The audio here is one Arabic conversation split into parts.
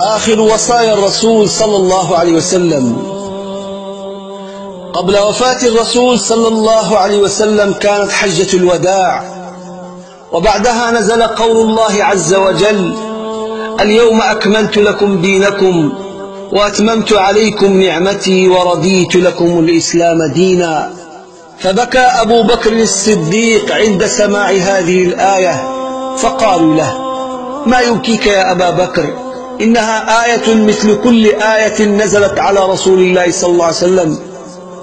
آخر وصايا الرسول صلى الله عليه وسلم. قبل وفاة الرسول صلى الله عليه وسلم كانت حجة الوداع، وبعدها نزل قول الله عز وجل: اليوم أكملت لكم دينكم وأتممت عليكم نعمتي ورضيت لكم الإسلام دينا. فبكى أبو بكر الصديق عند سماع هذه الآية، فقالوا له: ما يبكيك يا أبا بكر؟ إنها آية مثل كل آية نزلت على رسول الله صلى الله عليه وسلم.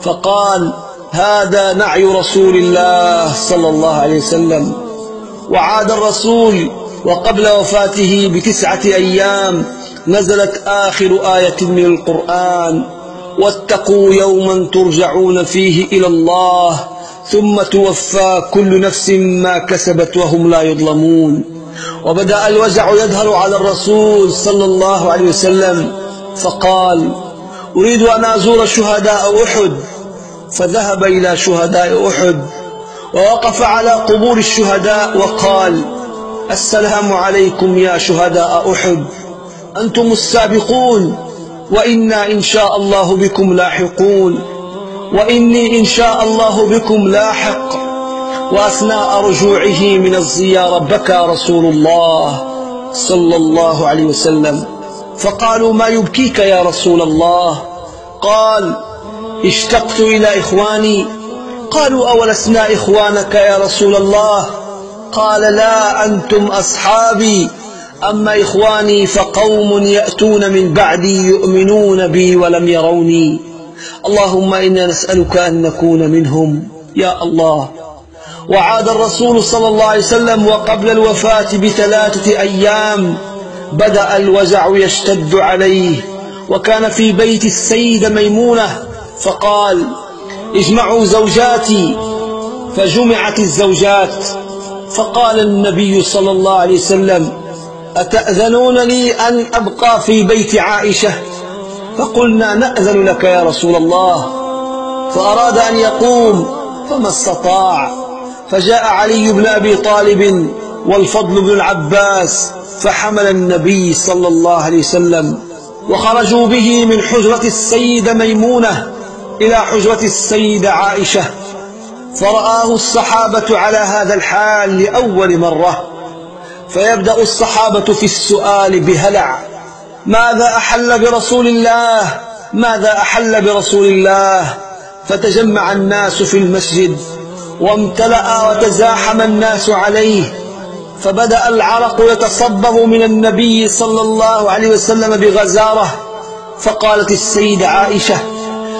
فقال: هذا نعي رسول الله صلى الله عليه وسلم. وعاد الرسول وقبل وفاته ب9 أيام نزلت آخر آية من القرآن: واتقوا يوما ترجعون فيه إلى الله ثم توفى كل نفس ما كسبت وهم لا يظلمون. وبدأ الوجع يظهر على الرسول صلى الله عليه وسلم، فقال: أريد أن أزور شهداء أحد. فذهب إلى شهداء أحد ووقف على قبور الشهداء وقال: السلام عليكم يا شهداء أحد، أنتم السابقون، وإنا إن شاء الله بكم لاحقون، وإني إن شاء الله بكم لاحق. وأثناء رجوعه من الزيارة بكى رسول الله صلى الله عليه وسلم، فقالوا: ما يبكيك يا رسول الله؟ قال: اشتقت إلى إخواني. قالوا: أولسنا إخوانك يا رسول الله؟ قال: لا، أنتم أصحابي، أما إخواني فقوم يأتون من بعدي يؤمنون بي ولم يروني، اللهم إنا نسألك أن نكون منهم يا الله. وعاد الرسول صلى الله عليه وسلم وقبل الوفاة ب3 أيام بدأ الوجع يشتد عليه، وكان في بيت السيدة ميمونة، فقال: اجمعوا زوجاتي. فجمعت الزوجات، فقال النبي صلى الله عليه وسلم: أتأذنون لي أن أبقى في بيت عائشة؟ فقلنا: نأذن لك يا رسول الله. فأراد أن يقوم فما استطاع، فجاء علي بن أبي طالب والفضل بن العباس فحمل النبي صلى الله عليه وسلم، وخرجوا به من حجرة السيدة ميمونة إلى حجرة السيدة عائشة. فرآه الصحابة على هذا الحال لأول مرة، فيبدأ الصحابة في السؤال بهلع: ماذا أحل برسول الله؟ ماذا أحل برسول الله؟ فتجمع الناس في المسجد وامتلأ وتزاحم الناس عليه، فبدأ العرق يتصبب من النبي صلى الله عليه وسلم بغزارة. فقالت السيدة عائشة: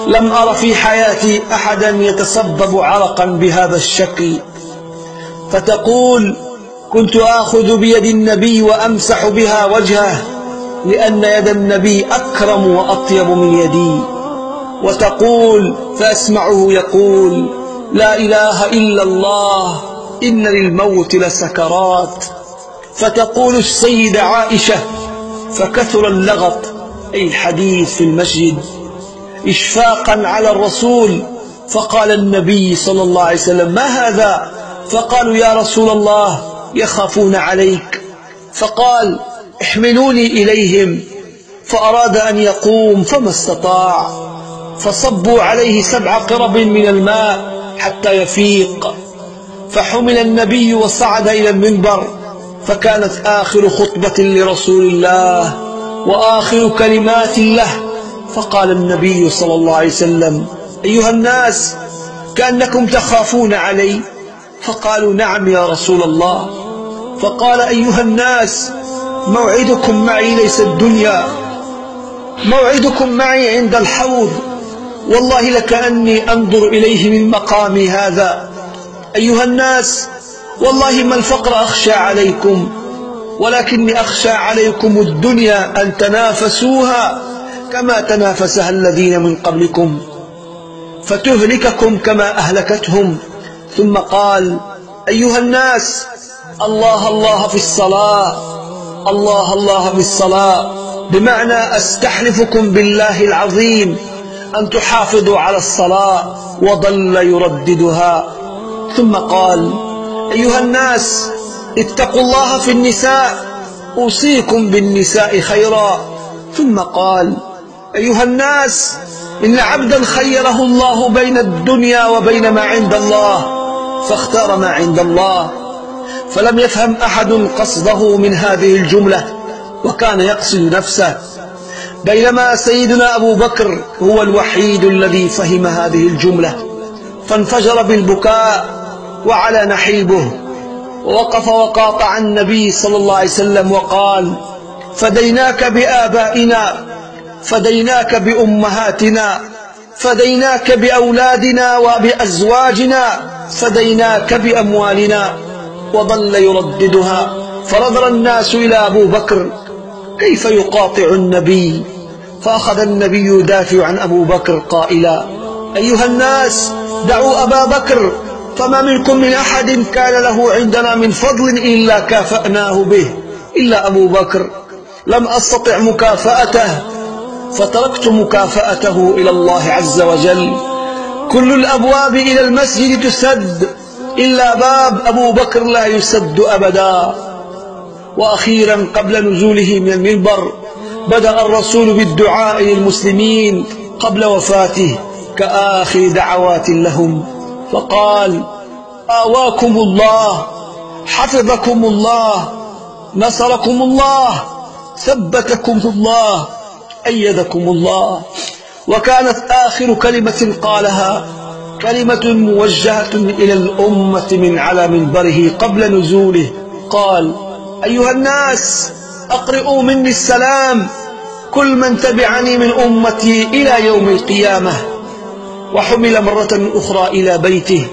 لم أر في حياتي أحدا يتصبب عرقا بهذا الشكل. فتقول: كنت آخذ بيد النبي وأمسح بها وجهه، لأن يد النبي أكرم وأطيب من يدي. وتقول: فأسمعه يقول: لا إله إلا الله، إن للموت لسكرات. فتقول السيدة عائشة: فكثر اللغط، أي الحديث في المسجد، إشفاقا على الرسول. فقال النبي صلى الله عليه وسلم: ما هذا؟ فقالوا: يا رسول الله، يخافون عليك. فقال: احملوني إليهم. فأراد أن يقوم فما استطاع، فصبوا عليه 7 قرب من الماء حتى يفيق. فحمل النبي وصعد إلى المنبر، فكانت آخر خطبة لرسول الله وآخر كلمات له. فقال النبي صلى الله عليه وسلم: أيها الناس، كأنكم تخافون علي. فقالوا: نعم يا رسول الله. فقال: أيها الناس، موعدكم معي ليس الدنيا، موعدكم معي عند الحوض، والله لكأني أنظر إليه من مقامي هذا. أيها الناس، والله ما الفقر أخشى عليكم، ولكني أخشى عليكم الدنيا أن تنافسوها كما تنافسها الذين من قبلكم، فتهلككم كما أهلكتهم. ثم قال: أيها الناس، الله الله في الصلاة، الله الله في الصلاة، بمعنى أستحلفكم بالله العظيم أن تحافظوا على الصلاة. وظل يرددها. ثم قال: أيها الناس، اتقوا الله في النساء، أوصيكم بالنساء خيرا. ثم قال: أيها الناس، إن عبدا خيره الله بين الدنيا وبين ما عند الله، فاختار ما عند الله. فلم يفهم أحد قصده من هذه الجملة، وكان يقصد نفسه، بينما سيدنا أبو بكر هو الوحيد الذي فهم هذه الجملة، فانفجر بالبكاء وعلى نحيبه، ووقف وقاطع النبي صلى الله عليه وسلم وقال: فديناك بآبائنا، فديناك بأمهاتنا، فديناك بأولادنا وبأزواجنا، فديناك بأموالنا. وظل يرددها، فنظر الناس إلى أبو بكر كيف يقاطع النبي، فأخذ النبي يدافع عن أبو بكر قائلا: أيها الناس، دعوا أبا بكر، فما منكم من أحد كان له عندنا من فضل إلا كافأناه به، إلا أبو بكر لم أستطع مكافأته، فتركت مكافأته إلى الله عز وجل. كل الأبواب إلى المسجد تسد، إلا باب أبو بكر لا يسد أبدا. وأخيرا قبل نزوله من المنبر بدأ الرسول بالدعاء للمسلمين قبل وفاته كآخر دعوات لهم، فقال: آواكم الله، حفظكم الله، نصركم الله، ثبتكم الله، أيدكم الله. وكانت آخر كلمة قالها كلمة موجهة إلى الأمة من على منبره قبل نزوله، قال: أيها الناس، أقرئوا مني السلام كل من تبعني من أمتي إلى يوم القيامة. وحمل مرة أخرى إلى بيته،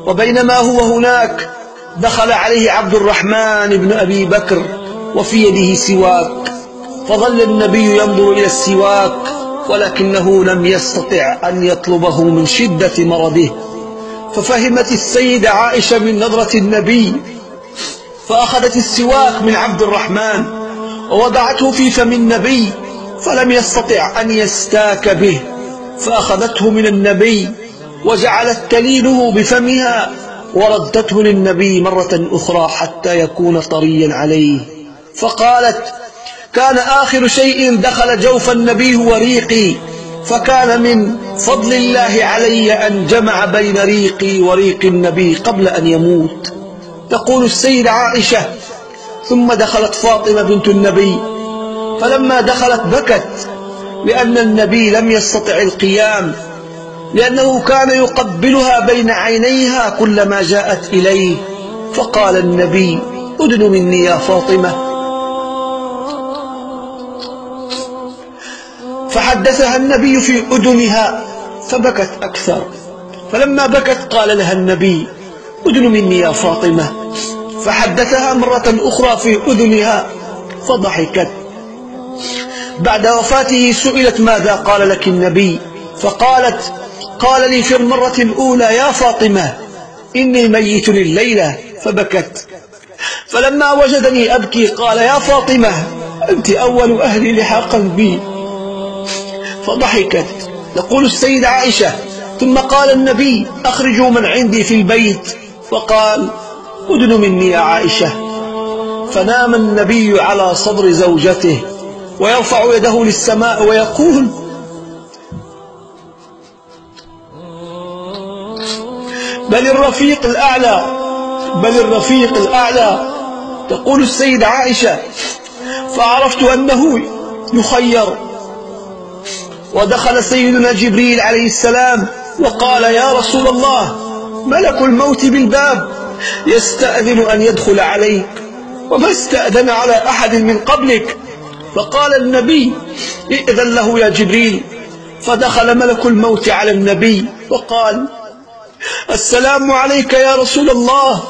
وبينما هو هناك دخل عليه عبد الرحمن بن أبي بكر وفي يده سواك، فظل النبي ينظر إلى السواك ولكنه لم يستطع أن يطلبه من شدة مرضه. ففهمت السيدة عائشة من نظرة النبي، فأخذت السواك من عبد الرحمن ووضعته في فم النبي، فلم يستطع أن يستاك به، فأخذته من النبي وجعلت تلينه بفمها وردته للنبي مرة أخرى حتى يكون طريا عليه. فقالت: كان آخر شيء دخل جوف النبي هو ريقي، فكان من فضل الله علي أن جمع بين ريقي وريق النبي قبل أن يموت. تقول السيدة عائشة: ثم دخلت فاطمة بنت النبي، فلما دخلت بكت، لأن النبي لم يستطع القيام، لأنه كان يقبلها بين عينيها كلما جاءت إليه. فقال النبي: أدن مني يا فاطمة. فحدثها النبي في أذنها فبكت أكثر، فلما بكت قال لها النبي: أدن مني يا فاطمة. فحدثها مرة أخرى في أذنها فضحكت. بعد وفاته سئلت: ماذا قال لك النبي؟ فقالت: قال لي في المرة الأولى: يا فاطمة، إني ميت الليلة، فبكت. فلما وجدني أبكي قال: يا فاطمة، أنت أول أهلي لحاقا بي، فضحكت. تقول السيدة عائشة: ثم قال النبي: أخرجوا من عندي في البيت، فقال: أدن مني يا عائشة. فنام النبي على صدر زوجته ويرفع يده للسماء ويقول: بل الرفيق الأعلى، بل الرفيق الأعلى. تقول السيدة عائشة: فعرفت أنه يخير، ودخل سيدنا جبريل عليه السلام وقال: يا رسول الله، ملك الموت بالباب يستأذن أن يدخل عليك، وما استأذن على أحد من قبلك. فقال النبي: ائذن له يا جبريل. فدخل ملك الموت على النبي وقال: السلام عليك يا رسول الله،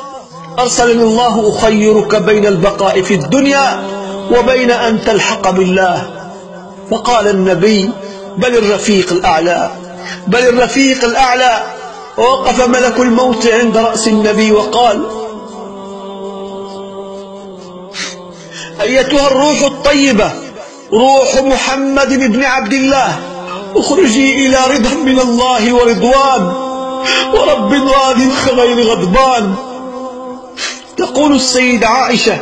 أرسلني الله أخيرك بين البقاء في الدنيا وبين أن تلحق بالله. فقال النبي: بل الرفيق الأعلى، بل الرفيق الأعلى. ووقف ملك الموت عند رأس النبي وقال: أيتها الروح الطيبة، روح محمد بن عبد الله، اخرجي إلى رضا من الله ورضوان ورب راض غير غضبان. تقول السيدة عائشة: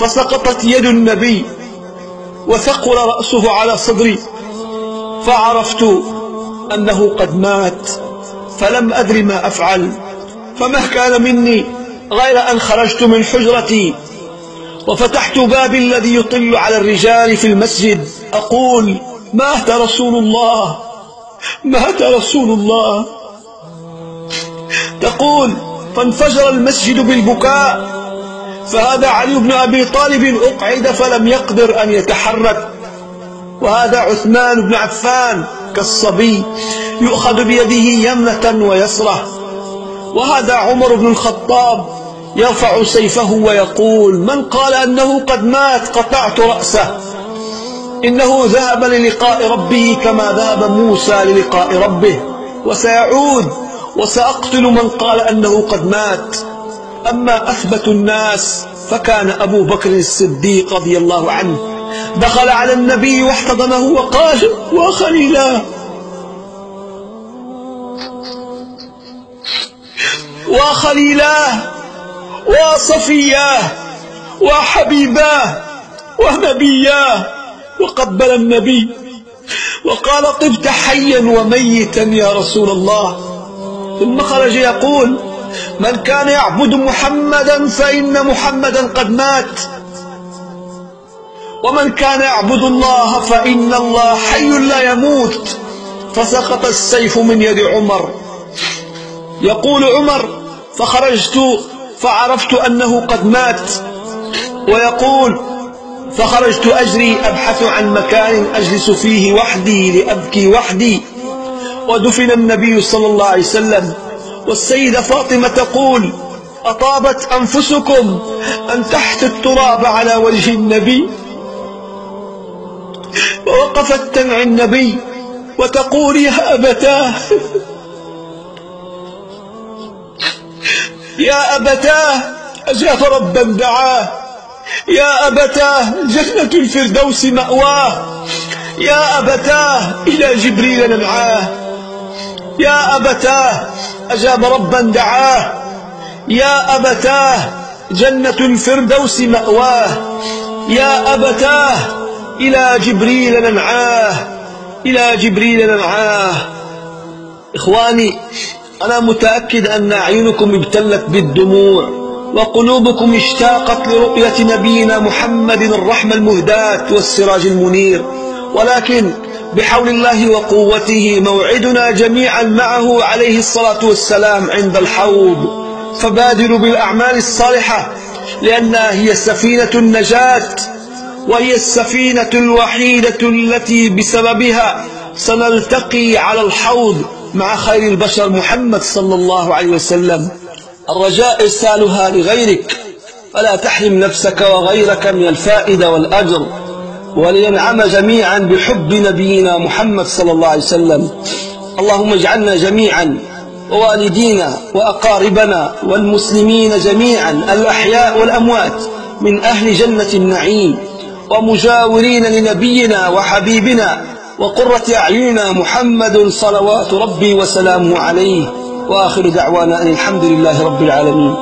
فسقطت يد النبي وثقل رأسه على صدري، فعرفت أنه قد مات، فلم أدر ما أفعل، فما كان مني غير أن خرجت من حجرتي وفتحت بابي الذي يطل على الرجال في المسجد أقول: مات رسول الله، مات رسول الله. تقول: فانفجر المسجد بالبكاء، فهذا علي بن أبي طالب أقعد فلم يقدر أن يتحرك، وهذا عثمان بن عفان كالصبي يؤخذ بيده يمنة ويسرة، وهذا عمر بن الخطاب يرفع سيفه ويقول: من قال أنه قد مات قطعت رأسه، إنه ذهب للقاء ربه كما ذهب موسى للقاء ربه، وسيعود وسأقتل من قال أنه قد مات. أما أثبت الناس فكان أبو بكر الصديق رضي الله عنه، دخل على النبي واحتضنه وقال: وخليلاه، وخليلاه، وصفياه، وحبيباه، ونبياه، وقبل النبي وقال: طبت حيا وميتا يا رسول الله. ثم خرج يقول: من كان يعبد محمدا فإن محمدا قد مات، ومن كان يعبد الله فإن الله حي لا يموت. فسقط السيف من يد عمر. يقول عمر: فخرجت فعرفت أنه قد مات. ويقول: فخرجت أجري أبحث عن مكان أجلس فيه وحدي لأبكي وحدي. ودفن النبي صلى الله عليه وسلم، والسيدة فاطمة تقول: أطابت أنفسكم أن تحت التراب على وجه النبي. ووقفت تنعي النبي وتقول: يا أبتاه، يا أبتاه، أجاب ربا دعاه، يا أبتاه جنة الفردوس مأواه، يا أبتاه إلى جبريل ننعاه، يا أبتاه أجاب ربا دعاه، يا أبتاه جنة الفردوس مأواه، يا أبتاه إلى جبريل ننعاه، إلى جبريل ننعاه. إخواني، أنا متأكد أن أعينكم ابتلت بالدموع وقلوبكم اشتاقت لرؤية نبينا محمد الرحمة المهداة والسراج المنير، ولكن بحول الله وقوته موعدنا جميعا معه عليه الصلاة والسلام عند الحوض. فبادروا بالأعمال الصالحة، لأنها هي سفينة النجاة، وهي السفينة الوحيدة التي بسببها سنلتقي على الحوض مع خير البشر محمد صلى الله عليه وسلم. الرجاء إرسالها لغيرك، فلا تحرم نفسك وغيرك من الفائدة والأجر، ولينعم جميعا بحب نبينا محمد صلى الله عليه وسلم. اللهم اجعلنا جميعا ووالدينا وأقاربنا والمسلمين جميعا الأحياء والأموات من أهل جنة النعيم، ومجاورين لنبينا وحبيبنا وقرة أعيننا محمد صلوات ربي وسلامه عليه. وآخر دعوانا أن الحمد لله رب العالمين.